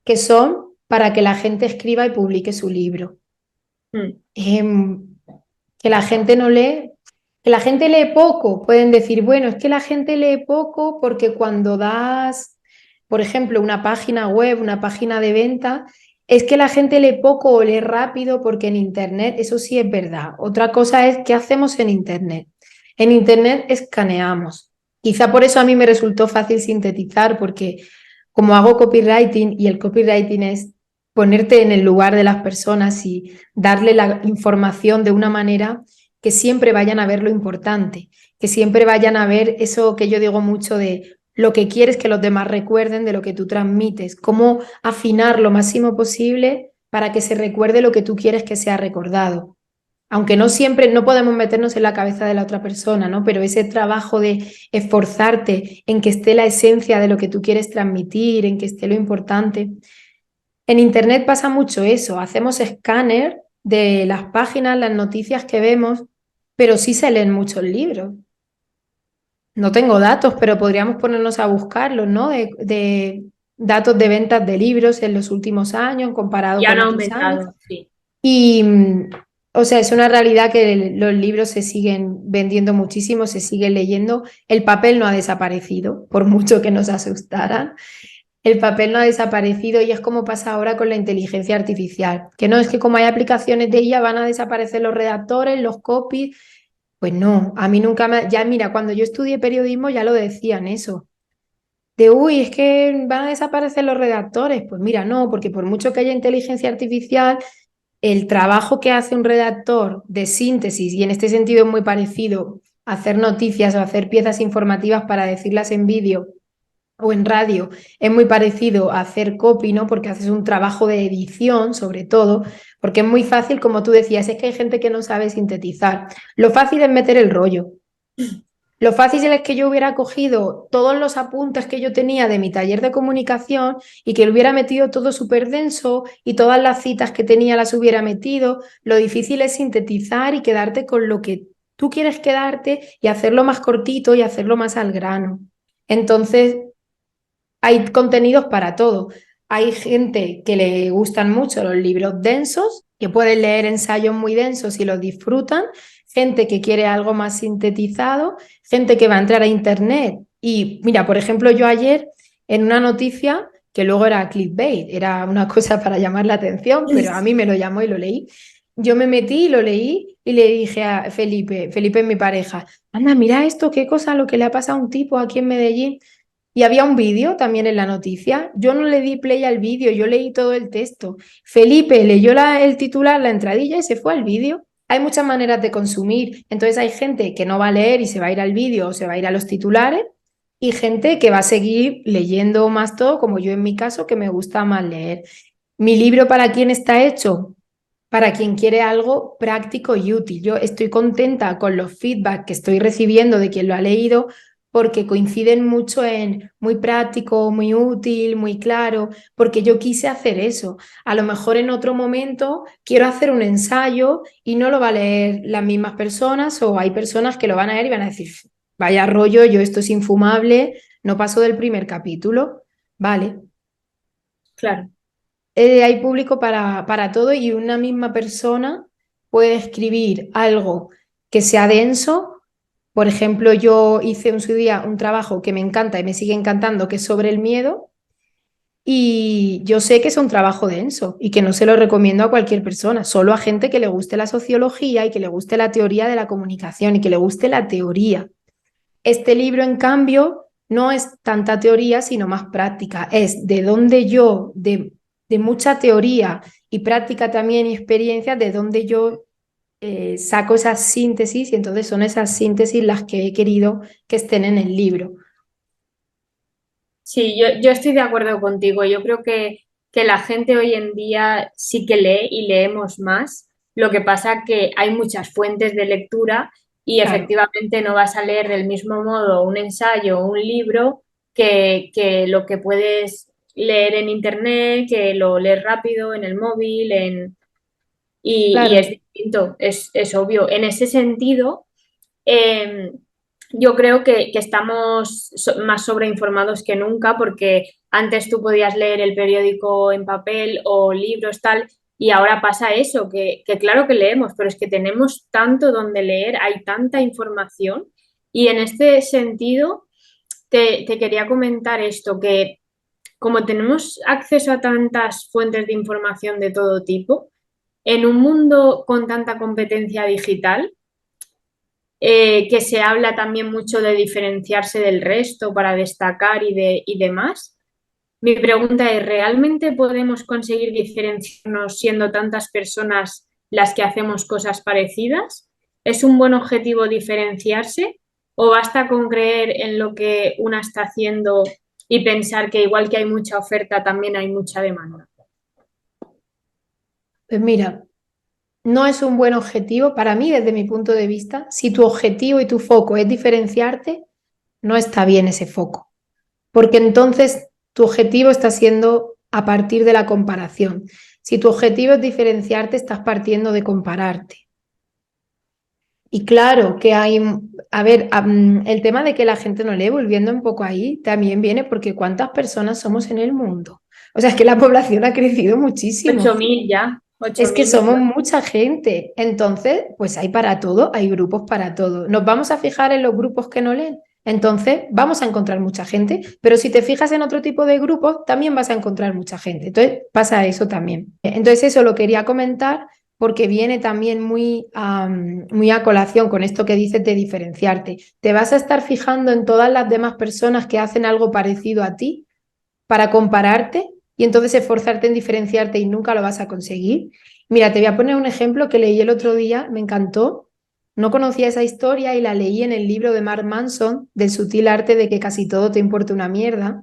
que son para que la gente escriba y publique su libro. Mm, Em, que la gente no lee, que la gente lee poco. Pueden decir, bueno, es que la gente lee poco porque cuando das, por ejemplo, una página web, una página de venta, Es que la gente lee poco o lee rápido porque en Internet, eso sí es verdad. Otra cosa es qué hacemos en Internet. En Internet escaneamos. Quizá por eso a mí me resultó fácil sintetizar, porque como hago copywriting y el copywriting es ponerte en el lugar de las personas y darle la información de una manera que siempre vayan a ver lo importante, que siempre vayan a ver eso que yo digo mucho de lo que quieres que los demás recuerden de lo que tú transmites, cómo afinar lo máximo posible para que se recuerde lo que tú quieres que sea recordado. Aunque no siempre, no podemos meternos en la cabeza de la otra persona, ¿no? Pero ese trabajo de esforzarte en que esté la esencia de lo que tú quieres transmitir, en que esté lo importante. En Internet pasa mucho eso, hacemos escáner de las páginas, las noticias que vemos, pero sí se leen muchos libros. No tengo datos, pero podríamos ponernos a buscarlos, ¿no? De datos de ventas de libros en los últimos años comparado Ya han con otros años. aumentado, sí. Y, o sea, es una realidad que los libros se siguen vendiendo muchísimo, se siguen leyendo. El papel no ha desaparecido, por mucho que nos asustaran. El papel no ha desaparecido y es como pasa ahora con la inteligencia artificial, que no es que como hay aplicaciones de ella van a desaparecer los redactores, los copies. Pues no, a mí nunca me... Ya mira, cuando yo estudié periodismo ya lo decían eso. De, uy, es que van a desaparecer los redactores. Pues mira, no, porque por mucho que haya inteligencia artificial, el trabajo que hace un redactor de síntesis, y en este sentido es muy parecido a hacer noticias o hacer piezas informativas para decirlas en vídeo o en radio, es muy parecido a hacer copy, ¿no? Porque haces un trabajo de edición, sobre todo, porque es muy fácil, como tú decías, es que hay gente que no sabe sintetizar. Lo fácil es meter el rollo. Lo fácil es que yo hubiera cogido todos los apuntes que yo tenía de mi taller de comunicación y que lo hubiera metido todo súper denso y todas las citas que tenía las hubiera metido. Lo difícil es sintetizar y quedarte con lo que tú quieres quedarte y hacerlo más cortito y hacerlo más al grano. Entonces, hay contenidos para todo. Hay gente que le gustan mucho los libros densos, que pueden leer ensayos muy densos y los disfrutan. Gente que quiere algo más sintetizado. Gente que va a entrar a internet. Y mira, por ejemplo, yo ayer en una noticia que luego era clickbait, era una cosa para llamar la atención, pero a mí me lo llamó y lo leí. Yo me metí, lo leí y le dije a Felipe, Felipe es mi pareja, anda, mira esto, qué cosa lo que le ha pasado a un tipo aquí en Medellín. Y había un vídeo también en la noticia. Yo no le di play al vídeo, yo leí todo el texto. Felipe leyó el titular, la entradilla y se fue al vídeo. Hay muchas maneras de consumir. Entonces hay gente que no va a leer y se va a ir al vídeo o se va a ir a los titulares y gente que va a seguir leyendo más todo, como yo en mi caso, que me gusta más leer. ¿Mi libro para quién está hecho? Para quien quiere algo práctico y útil. Yo estoy contenta con los feedback que estoy recibiendo de quien lo ha leído porque coinciden mucho en muy práctico, muy útil, muy claro, porque yo quise hacer eso. A lo mejor en otro momento quiero hacer un ensayo y no lo va a leer las mismas personas o hay personas que lo van a leer y van a decir, vaya rollo, yo esto es infumable, no paso del primer capítulo. Vale, Claro. hay público para todo y una misma persona puede escribir algo que sea denso. Por ejemplo, yo hice en su día un trabajo que me encanta y me sigue encantando, que es sobre el miedo, y yo sé que es un trabajo denso y que no se lo recomiendo a cualquier persona, solo a gente que le guste la sociología y que le guste la teoría de la comunicación y que le guste la teoría. Este libro, en cambio, no es tanta teoría, sino más práctica. Es de donde yo, de mucha teoría y práctica también y experiencia, de donde yo saco esas síntesis y entonces son esas síntesis las que he querido que estén en el libro. Sí, yo estoy de acuerdo contigo. Yo creo que la gente hoy en día sí que lee y leemos más. Lo que pasa que hay muchas fuentes de lectura y Claro, efectivamente no vas a leer del mismo modo un ensayo o un libro que lo que puedes leer en internet, que lo lees rápido en el móvil, y es claro. distinto, es obvio. En ese sentido, eh, yo creo que estamos más sobreinformados que nunca porque antes tú podías leer el periódico en papel o libros tal y ahora pasa eso, que claro que leemos, pero es que tenemos tanto donde leer, hay tanta información y en este sentido te quería comentar esto, que como tenemos acceso a tantas fuentes de información de todo tipo, en un mundo con tanta competencia digital, que se habla también mucho de diferenciarse del resto para destacar y demás. Mi pregunta es, ¿realmente podemos conseguir diferenciarnos siendo tantas personas las que hacemos cosas parecidas? ¿Es un buen objetivo diferenciarse o basta con creer en lo que una está haciendo y pensar que igual que hay mucha oferta, también hay mucha demanda? Pues mira, no es un buen objetivo para mí desde mi punto de vista. Si tu objetivo y tu foco es diferenciarte, no está bien ese foco, porque entonces tu objetivo está siendo a partir de la comparación. Si tu objetivo es diferenciarte, estás partiendo de compararte. Y claro que hay, a ver, el tema de que la gente no lee, volviendo un poco ahí, también viene porque cuántas personas somos en el mundo. O sea, es que la población ha crecido muchísimo. 8.000 ya, Es que 8.000. somos mucha gente. Entonces, pues hay para todo, hay grupos para todo. ¿Nos vamos a fijar en los grupos que no leen? Entonces, vamos a encontrar mucha gente, pero si te fijas en otro tipo de grupos, también vas a encontrar mucha gente. Entonces, pasa eso también. Entonces, eso lo quería comentar porque viene también muy a colación con esto que dices de diferenciarte. ¿Te vas a estar fijando en todas las demás personas que hacen algo parecido a ti para compararte y entonces esforzarte en diferenciarte y nunca lo vas a conseguir? Mira, te voy a poner un ejemplo que leí el otro día, me encantó. No conocía esa historia y la leí en el libro de Mark Manson, del sutil arte de que casi todo te importa una mierda.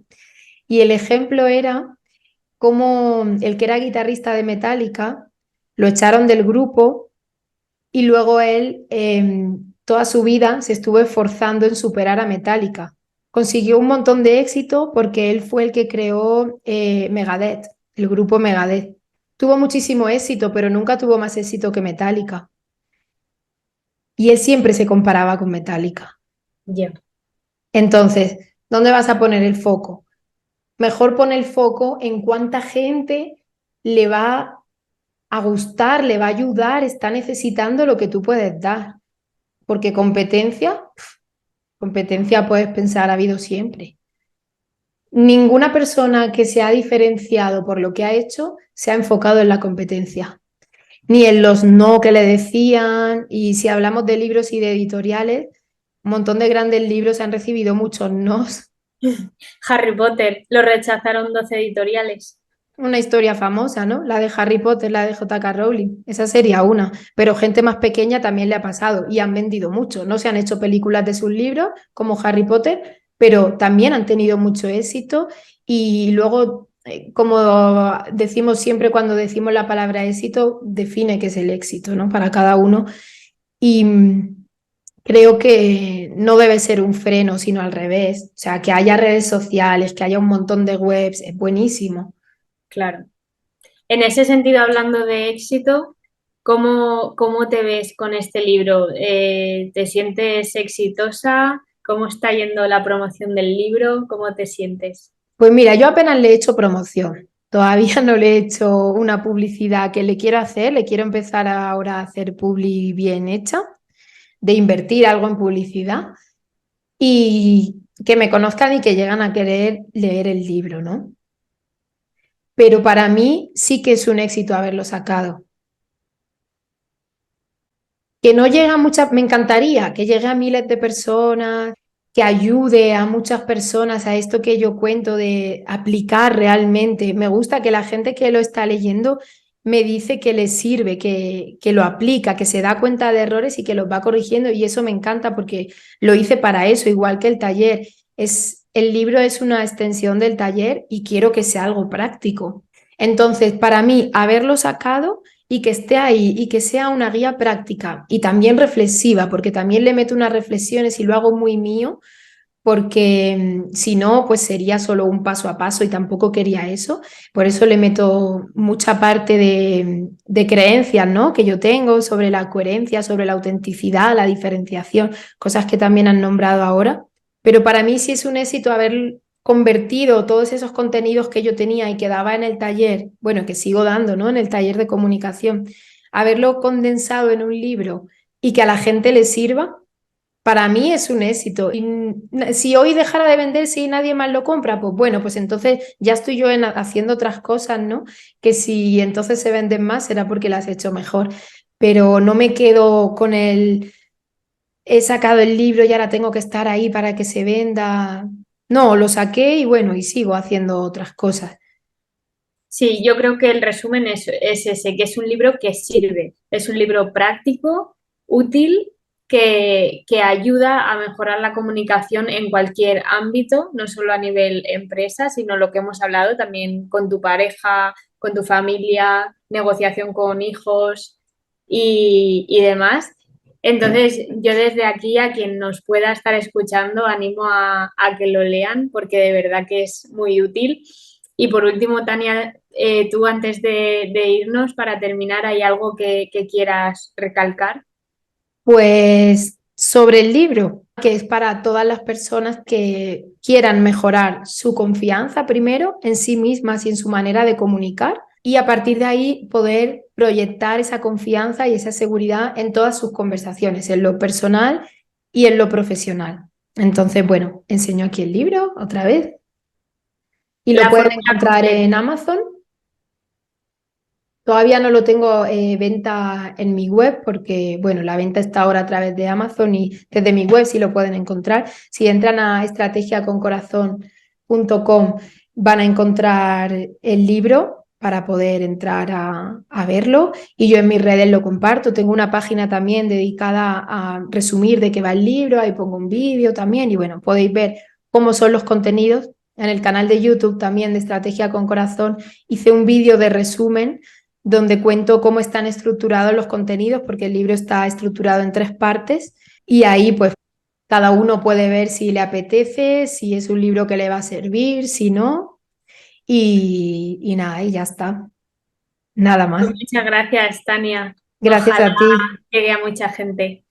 Y el ejemplo era cómo el que era guitarrista de Metallica lo echaron del grupo y luego él toda su vida se estuvo esforzando en superar a Metallica. Consiguió un montón de éxito porque él fue el que creó Megadeth, el grupo Megadeth. Tuvo muchísimo éxito, pero nunca tuvo más éxito que Metallica. Y él siempre se comparaba con Metallica. Ya. Entonces, ¿dónde vas a poner el foco? Mejor pon el foco en cuánta gente le va a gustar, le va a ayudar, está necesitando lo que tú puedes dar. Porque competencia puedes pensar ha habido siempre. Ninguna persona que se ha diferenciado por lo que ha hecho se ha enfocado en la competencia, ni en los no que le decían. Y si hablamos de libros y de editoriales, un montón de grandes libros han recibido muchos nos. Harry Potter, lo rechazaron 12 editoriales. Una historia famosa, ¿no? La de Harry Potter, la de J.K. Rowling. Esa sería una. Pero gente más pequeña también le ha pasado y han vendido mucho. No se han hecho películas de sus libros como Harry Potter, pero también han tenido mucho éxito. Y luego, como decimos siempre cuando decimos la palabra éxito, define qué es el éxito, ¿no? Para cada uno. Y creo que no debe ser un freno, sino al revés. O sea, que haya redes sociales, que haya un montón de webs, es buenísimo. Claro. En ese sentido, hablando de éxito, ¿cómo te ves con este libro? ¿Te sientes exitosa? ¿Cómo está yendo la promoción del libro? ¿Cómo te sientes? Pues mira, yo apenas le he hecho promoción. Todavía no le he hecho una publicidad que le quiero hacer. Le quiero empezar ahora a hacer publi bien hecha, de invertir algo en publicidad y que me conozcan y que llegan a querer leer el libro, ¿no? Pero para mí sí que es un éxito haberlo sacado. Que no llega a muchas, me encantaría que llegue a miles de personas, que ayude a muchas personas a esto que yo cuento de aplicar realmente. Me gusta que la gente que lo está leyendo me dice que le sirve, que lo aplica, que se da cuenta de errores y que los va corrigiendo y eso me encanta porque lo hice para eso, igual que el taller. El libro es una extensión del taller y quiero que sea algo práctico. Entonces, para mí, haberlo sacado y que esté ahí y que sea una guía práctica y también reflexiva, porque también le meto unas reflexiones y lo hago muy mío, porque si no, pues sería solo un paso a paso y tampoco quería eso. Por eso le meto mucha parte de creencias, ¿no? Que yo tengo sobre la coherencia, sobre la autenticidad, la diferenciación, cosas que también han nombrado ahora. Pero para mí sí es un éxito haber convertido todos esos contenidos que yo tenía y que daba en el taller, bueno, que sigo dando, ¿no? En el taller de comunicación, haberlo condensado en un libro y que a la gente le sirva. para mí es un éxito. Y si hoy dejara de vender, si nadie más lo compra, pues bueno, pues entonces ya estoy yo haciendo otras cosas, ¿no? Que si entonces se venden más será porque las he hecho mejor. Pero no me quedo con he sacado el libro y ahora tengo que estar ahí para que se venda. No, lo saqué y bueno, y sigo haciendo otras cosas. Sí, yo creo que el resumen es ese, que es un libro que sirve, es un libro práctico, útil, que ayuda a mejorar la comunicación en cualquier ámbito, no solo a nivel empresa, sino lo que hemos hablado también con tu pareja, con tu familia, negociación con hijos y demás. Entonces, yo desde aquí a quien nos pueda estar escuchando, animo a que lo lean porque de verdad que es muy útil. Y por último, Tania, tú antes de irnos, para terminar, ¿hay algo que quieras recalcar? Pues sobre el libro, que es para todas las personas que quieran mejorar su confianza primero en sí mismas y en su manera de comunicar y a partir de ahí poder proyectar esa confianza y esa seguridad en todas sus conversaciones, en lo personal y en lo profesional. Entonces, bueno, enseño aquí el libro otra vez y lo La pueden fórmula encontrar completa. en Amazon. Todavía no lo tengo venta en mi web porque, bueno, la venta está ahora a través de Amazon y desde mi web sí lo pueden encontrar. Si entran a estrategiaconcorazon.com van a encontrar el libro para poder entrar a verlo y yo en mis redes lo comparto. Tengo una página también dedicada a resumir de qué va el libro, ahí pongo un vídeo también y bueno, podéis ver cómo son los contenidos. En el canal de YouTube también de Estrategia con Corazón hice un vídeo de resumen donde cuento cómo están estructurados los contenidos, porque el libro está estructurado en 3 partes y ahí pues cada uno puede ver si le apetece, si es un libro que le va a servir, si no, y nada, y ya está, nada Pues más. muchas gracias, Tania. Gracias Ojalá a ti. llegue a mucha gente.